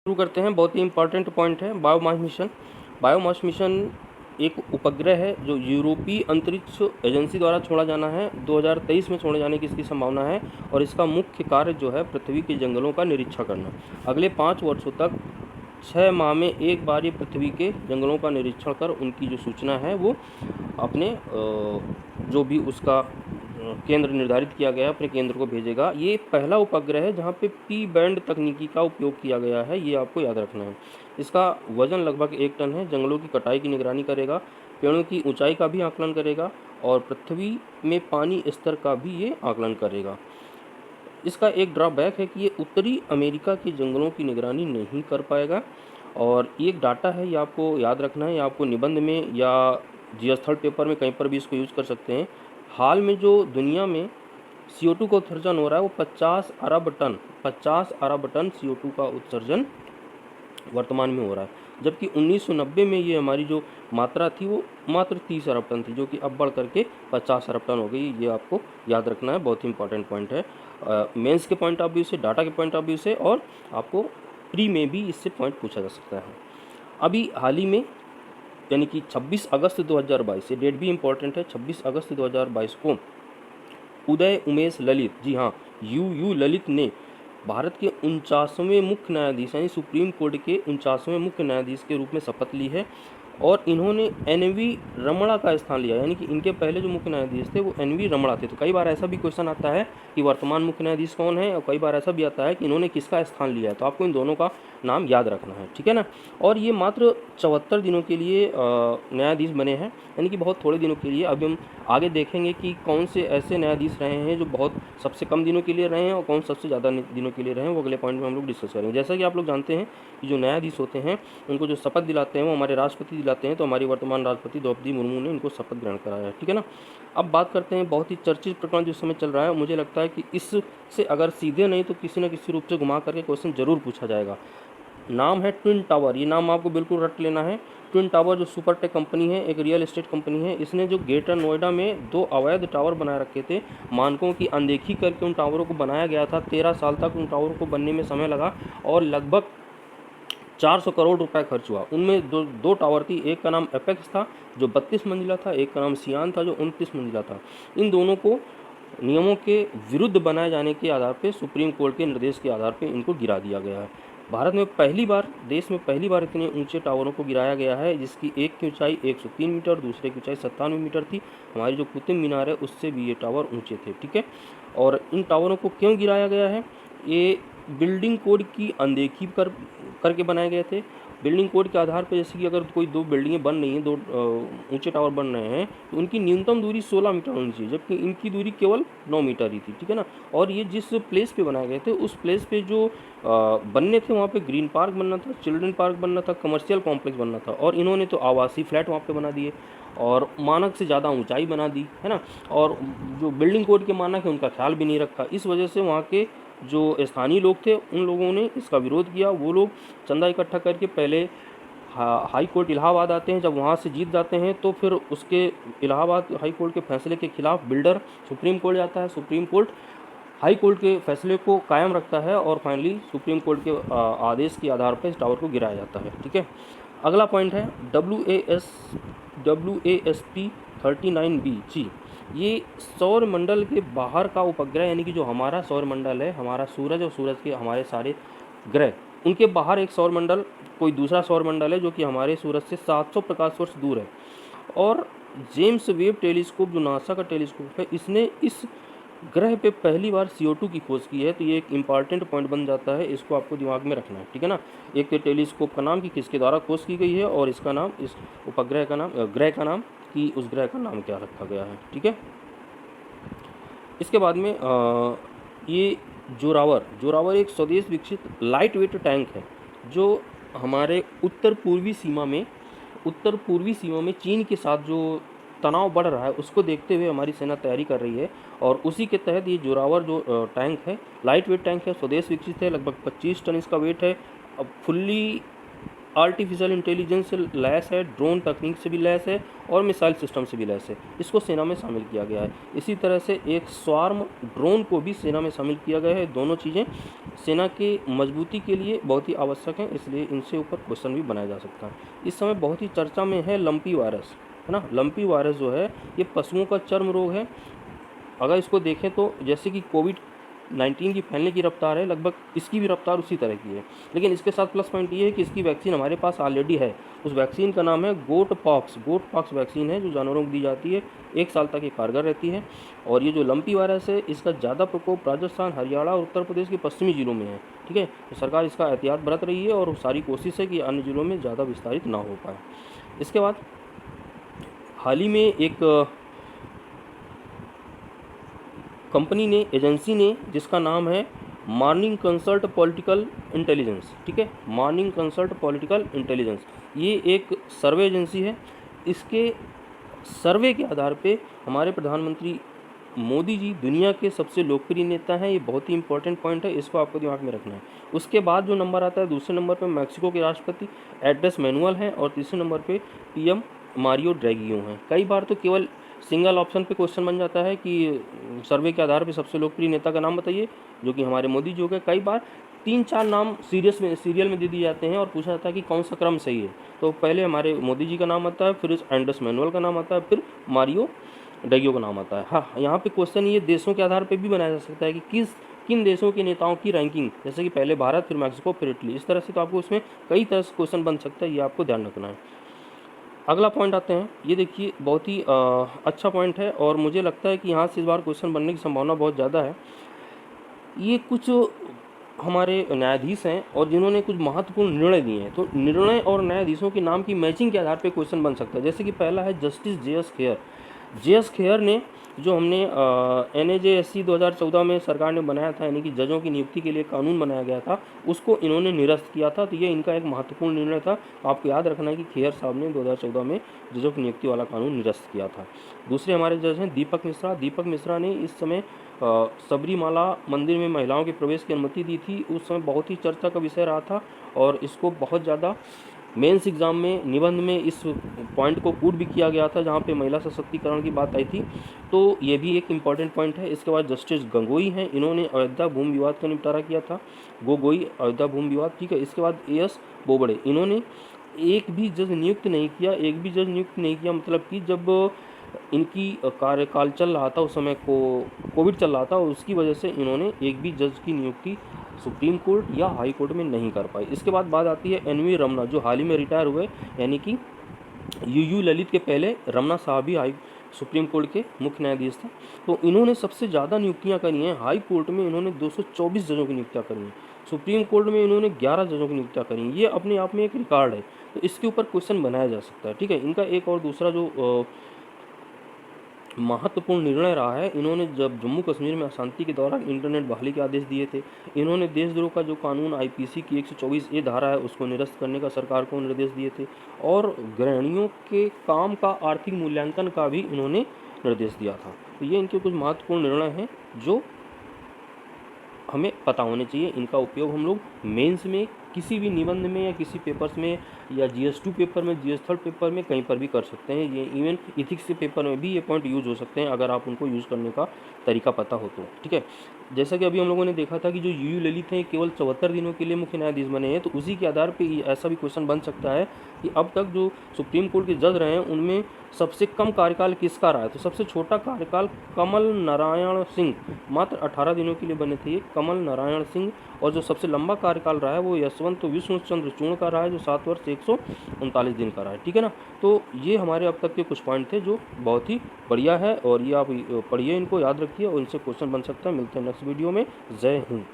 शुरू करते हैं। बहुत ही इंपॉर्टेंट पॉइंट है बायोमास मिशन। बायोमास मिशन एक उपग्रह है जो यूरोपीय अंतरिक्ष एजेंसी द्वारा छोड़ा जाना है। 2023 में छोड़े जाने की इसकी संभावना है और इसका मुख्य कार्य जो है पृथ्वी के जंगलों का निरीक्षण करना। अगले 5 वर्षों तक 6 माह में एक बार ये पृथ्वी के जंगलों का निरीक्षण कर उनकी जो सूचना है वो अपने जो भी उसका केंद्र निर्धारित किया गया है अपने केंद्र को भेजेगा। ये पहला उपग्रह है जहाँ पे पी बैंड तकनीकी का उपयोग किया गया है, ये आपको याद रखना है। इसका वजन लगभग 1 टन है। जंगलों की कटाई की निगरानी करेगा, पेड़ों की ऊंचाई का भी आकलन करेगा और पृथ्वी में पानी स्तर का भी ये आकलन करेगा। इसका एक ड्रॉबैक है कि ये उत्तरी अमेरिका के जंगलों की निगरानी नहीं कर पाएगा और ये एक डाटा है, ये आपको याद रखना है। ये आपको निबंध में या जीएस्थल पेपर में कहीं पर भी इसको यूज़ कर सकते हैं। हाल में जो दुनिया में CO2 का उत्सर्जन हो रहा है वो 50 अरब टन CO2 का उत्सर्जन वर्तमान में हो रहा है, जबकि 1990 में ये हमारी जो मात्रा थी वो मात्र 30 अरब टन थी, जो कि अब बढ़ करके 50 अरब टन हो गई। ये आपको याद रखना है, बहुत ही इंपॉर्टेंट पॉइंट है मेंस के पॉइंट ऑफ व्यू से, डाटा के पॉइंट ऑफ व्यू से, और आपको प्री में भी इससे पॉइंट पूछा जा सकता है। अभी हाल ही में यानी कि 26 अगस्त 2022, ये डेट भी इंपॉर्टेंट है, 26 अगस्त 2022 को उदय उमेश ललित, जी हाँ यू ललित ने भारत के 49वें मुख्य न्यायाधीश यानी सुप्रीम कोर्ट के 49वें मुख्य न्यायाधीश के रूप में शपथ ली है और इन्होंने NV रमणा का स्थान लिया। यानी कि इनके पहले जो मुख्य न्यायाधीश थे वो NV रमणा थे। तो कई बार ऐसा भी क्वेश्चन आता है कि वर्तमान मुख्य न्यायाधीश कौन है, और कई बार ऐसा भी आता है कि इन्होंने किसका स्थान लिया है। तो आपको इन दोनों का नाम याद रखना है, ठीक है ना। और ये मात्र 74 दिनों के लिए न्यायाधीश बने हैं, यानी कि बहुत थोड़े दिनों के लिए। अभी हम आगे देखेंगे कि कौन से ऐसे न्यायाधीश रहे हैं जो बहुत सबसे कम दिनों के लिए रहे हैं और कौन सबसे ज़्यादा दिनों के लिए रहे हैं, वो अगले पॉइंट में हम लोग डिस्कस करेंगे। जैसा कि आप लोग जानते हैं कि जो न्यायाधीश होते हैं उनको जो शपथ दिलाते हैं वो हमारे राष्ट्रपति दिलाते हैं। तो हमारी वर्तमान राष्ट्रपति द्रौपदी मुर्मू ने इनको शपथ ग्रहण कराया है, ठीक है ना। अब बात करते हैं बहुत ही चर्चित प्रकरण जो इस समय चल रहा है। मुझे लगता है कि इससे अगर सीधे नहीं तो किसी न किसी रूप से घुमा करके क्वेश्चन जरूर पूछा जाएगा। नाम है ट्विन टावर, ये नाम आपको बिल्कुल रट लेना है। ट्विन टावर जो सुपरटेक कंपनी है, एक रियल एस्टेट कंपनी है, इसने जो ग्रेटर नोएडा में 2 अवैध टावर बनाए रखे थे, मानकों की अनदेखी करके उन टावरों को बनाया गया था। 13 साल तक उन टावरों को बनने में समय लगा और लगभग 400 करोड़ रुपए खर्च हुआ। उनमें दो टावर थी, एक का नाम एपेक्स था जो 32 मंजिला था, एक का नाम सियान था जो 29 मंजिला था। इन दोनों को नियमों के विरुद्ध बनाए जाने के आधार पर, सुप्रीम कोर्ट के निर्देश के आधार पर इनको गिरा दिया गया है। भारत में पहली बार, देश में पहली बार इतने ऊंचे टावरों को गिराया गया है, जिसकी एक की ऊंचाई 103 मीटर, दूसरे की ऊंचाई 97 मीटर थी। हमारी जो कुतुब मीनार है उससे भी ये टावर ऊंचे थे, ठीक है। और इन टावरों को क्यों गिराया गया है? ये बिल्डिंग कोड की अनदेखी करके बनाए गए थे। बिल्डिंग कोड के आधार पर जैसे कि अगर कोई 2 बिल्डिंगें बन रही हैं, 2 ऊंचे टावर बन रहे हैं, तो उनकी न्यूनतम दूरी 16 मीटर होनी चाहिए, जबकि इनकी दूरी केवल 9 मीटर ही थी, ठीक है ना। और ये जिस प्लेस पे बनाए गए थे उस प्लेस पे जो बनने थे वहाँ पे ग्रीन पार्क बनना था, चिल्ड्रन पार्क बनना था, कमर्शियल कॉम्प्लेक्स बनना था, और इन्होंने तो आवासीय फ्लैट वहाँ पे बना दिए और मानक से ज़्यादा ऊंचाई बना दी, है ना। और जो बिल्डिंग कोड के मानक है उनका ख्याल भी नहीं रखा। इस वजह से वहाँ के जो स्थानीय लोग थे उन लोगों ने इसका विरोध किया। वो लोग चंदा इकट्ठा करके पहले हाई कोर्ट इलाहाबाद आते हैं, जब वहाँ से जीत जाते हैं तो फिर उसके इलाहाबाद हाई कोर्ट के फैसले के खिलाफ बिल्डर सुप्रीम कोर्ट जाता है। सुप्रीम कोर्ट हाई कोर्ट के फैसले को कायम रखता है और फाइनली सुप्रीम कोर्ट के आदेश के आधार पर इस टावर को गिराया जाता है, ठीक है। अगला पॉइंट है WASP 39B जी। ये सौर मंडल के बाहर का उपग्रह, यानी कि जो हमारा सौर मंडल है, हमारा सूरज और सूरज के हमारे सारे ग्रह, उनके बाहर एक सौर मंडल, कोई दूसरा सौर मंडल है जो कि हमारे सूरज से 700 प्रकाश वर्ष दूर है। और जेम्स वेब टेलीस्कोप जो नासा का टेलीस्कोप है, इसने इस ग्रह पे पहली बार CO2 की खोज की है। तो ये एक इम्पॉर्टेंट पॉइंट बन जाता है, इसको आपको दिमाग में रखना है, ठीक है ना। एक तो टेलीस्कोप का नाम कि किसके द्वारा खोज की गई है, और इसका नाम, इस उपग्रह का नाम, ग्रह का नाम कि उस ग्रह का नाम क्या रखा गया है, ठीक है। इसके बाद में ये जोरावर एक स्वदेश विकसित लाइट वेट टैंक है जो हमारे उत्तर पूर्वी सीमा में चीन के साथ जो तनाव बढ़ रहा है उसको देखते हुए हमारी सेना तैयारी कर रही है। और उसी के तहत ये जोरावर जो टैंक है, लाइट वेट टैंक है, स्वदेश विकसित है, लगभग 25 टन इसका वेट है। अब फुल्ली आर्टिफिशियल इंटेलिजेंस से लैस है, ड्रोन तकनीक से भी लैस है और मिसाइल सिस्टम से भी लैस है। इसको सेना में शामिल किया गया है। इसी तरह से एक स्वार्म ड्रोन को भी सेना में शामिल किया गया है। दोनों चीज़ें सेना के मजबूती के लिए बहुत ही आवश्यक हैं, इसलिए इनसे ऊपर क्वेश्चन भी बनाया जा सकता है। इस समय बहुत ही चर्चा में है लंपी वायरस, है ना। लंपी वायरस जो है ये पशुओं का चर्म रोग है। अगर इसको देखें तो जैसे कि कोविड-19 की फैलने की रफ्तार है, लगभग इसकी भी रफ्तार उसी तरह की है। लेकिन इसके साथ प्लस पॉइंट ये है कि इसकी वैक्सीन हमारे पास ऑलरेडी है। उस वैक्सीन का नाम है गोट पॉक्स वैक्सीन है, जो जानवरों को दी जाती है। 1 साल तक ये कारगर रहती है। और ये जो लंपी वायरस है, इसका ज़्यादा प्रकोप राजस्थान, हरियाणा और उत्तर प्रदेश के पश्चिमी जिलों में है। ठीक है, तो सरकार इसका एहतियात बरत रही है और सारी कोशिश है कि अन्य जिलों में ज़्यादा विस्तारित ना हो पाए। इसके बाद हाल ही में एक कंपनी ने, एजेंसी ने, जिसका नाम है मॉर्निंग कंसल्ट पॉलिटिकल इंटेलिजेंस, ठीक है, मॉर्निंग कंसल्ट पॉलिटिकल इंटेलिजेंस, ये एक सर्वे एजेंसी है। इसके सर्वे के आधार पे हमारे प्रधानमंत्री मोदी जी दुनिया के सबसे लोकप्रिय नेता हैं। ये बहुत ही इंपॉर्टेंट पॉइंट है, इसको आपको दिमाग में रखना है। उसके बाद जो नंबर आता है, दूसरे नंबर पे मैक्सिको के राष्ट्रपति एड्रेस मैनुअल हैं और तीसरे नंबर पे पीएम मारियो ड्रैगियो हैं। कई बार तो केवल सिंगल ऑप्शन पे क्वेश्चन बन जाता है कि सर्वे के आधार पे सबसे लोकप्रिय नेता का नाम बताइए, जो कि हमारे मोदी जी हो गए। कई बार 3-4 नाम सीरियल में दे दिए जाते हैं और पूछा जाता है कि कौन सा क्रम सही है। तो पहले हमारे मोदी जी का नाम आता है, फिर एंड्रेस मैनुअल का नाम आता है, फिर मारियो ड्रैगियो का नाम आता है। हाँ, यहाँ पे क्वेश्चन ये देशों के आधार पे भी बनाया जा सकता है कि किन देशों के नेताओं की रैंकिंग, जैसे कि पहले भारत, फिर मैक्सिको, फिर इटली। इस तरह से तो आपको इसमें कई तरह से क्वेश्चन बन सकता है, ये आपको ध्यान रखना है। अगला पॉइंट आते हैं, ये देखिए बहुत ही अच्छा पॉइंट है और मुझे लगता है कि यहाँ से इस बार क्वेश्चन बनने की संभावना बहुत ज़्यादा है। ये कुछ हमारे न्यायाधीश हैं और जिन्होंने कुछ महत्वपूर्ण निर्णय दिए हैं, तो निर्णय और न्यायाधीशों के नाम की मैचिंग के आधार पे क्वेश्चन बन सकता है। जैसे कि पहला है जस्टिस जे.एस. खेयर ने, जो हमने NAJSC 2014 में सरकार ने बनाया था, यानी कि जजों की नियुक्ति के लिए कानून बनाया गया था, उसको इन्होंने निरस्त किया था। तो ये इनका एक महत्वपूर्ण निर्णय था। आपको याद रखना है कि खेयर साहब ने 2014 में जजों की नियुक्ति वाला कानून निरस्त किया था। दूसरे हमारे जज हैं दीपक मिश्रा ने इस समय सबरीमाला मंदिर में महिलाओं के प्रवेश की अनुमति दी थी। उस समय बहुत ही चर्चा का विषय रहा था और इसको बहुत ज़्यादा मेंस एग्ज़ाम में, निबंध में इस पॉइंट को कोट भी किया गया था, जहाँ पे महिला सशक्तिकरण की बात आई थी। तो ये भी एक इम्पॉर्टेंट पॉइंट है। इसके बाद जस्टिस गंगोई हैं, इन्होंने अयोध्या भूमि विवाद का निपटारा किया था। अयोध्या भूमि विवाद, ठीक है। इसके बाद AS बोबड़े, इन्होंने एक भी जज नियुक्त नहीं किया, मतलब कि जब इनकी कार्यकाल चल रहा था, उस समय कोविड चल रहा था और उसकी वजह से इन्होंने एक भी जज की नियुक्ति सुप्रीम कोर्ट या हाई कोर्ट में नहीं कर पाई। इसके बाद बात आती है NV रमना, जो हाल ही में रिटायर हुए, यानी कि UU ललित के पहले रमना साहब भी सुप्रीम कोर्ट के मुख्य न्यायाधीश थे। तो इन्होंने सबसे ज़्यादा नियुक्तियां करी हैं। हाई कोर्ट में इन्होंने 224 जजों की नियुक्तियां करी हैं, सुप्रीम कोर्ट में इन्होंने 11 जजों की नियुक्तियां करी हैं। ये अपने आप में एक रिकॉर्ड है, तो इसके ऊपर क्वेश्चन बनाया जा सकता है, ठीक है। इनका एक और दूसरा जो महत्वपूर्ण निर्णय रहा है, इन्होंने जब जम्मू कश्मीर में अशांति के दौरान इंटरनेट बहाली के आदेश दिए थे, इन्होंने देशद्रोह का जो कानून IPC की 124A धारा है उसको निरस्त करने का सरकार को निर्देश दिए थे और गृहिणियों के काम का आर्थिक मूल्यांकन का भी इन्होंने निर्देश दिया था। तो ये इनके कुछ महत्वपूर्ण निर्णय हैं जो हमें पता होने चाहिए। इनका उपयोग हम लोग मेंस में, किसी भी निबंध में या किसी पेपर्स में या GS2 पेपर में, GS3 पेपर में, कहीं पर भी कर सकते हैं। ये इवन इथिक्स के पेपर में भी ये पॉइंट यूज़ हो सकते हैं, अगर आप उनको यूज़ करने का तरीका पता हो तो, ठीक है। जैसा कि अभी हम लोगों ने देखा था कि जो UU ललित हैं केवल 74 दिनों के लिए मुख्य न्यायाधीश बने हैं, तो उसी के आधार पर ऐसा भी क्वेश्चन बन सकता है कि अब तक जो सुप्रीम कोर्ट के जज रहे हैं उनमें सबसे कम कार्यकाल किसका रहा है। तो सबसे छोटा कार्यकाल कमल नारायण सिंह, मात्र 18 दिनों के लिए बने थे ये, कमल नारायण सिंह। और जो सबसे लंबा कार्यकाल रहा है वो यशवंत विष्णु चंद्र चूर्ण का रहा है, जो 7 वर्ष 139 दिन का रहा है, ठीक है ना। तो ये हमारे अब तक के कुछ पॉइंट थे जो बहुत ही बढ़िया है और ये आप पढ़िए, इनको याद रखिए और इनसे क्वेश्चन बन सकता है। मिलते हैं नेक्स्ट वीडियो में। जय हिंद।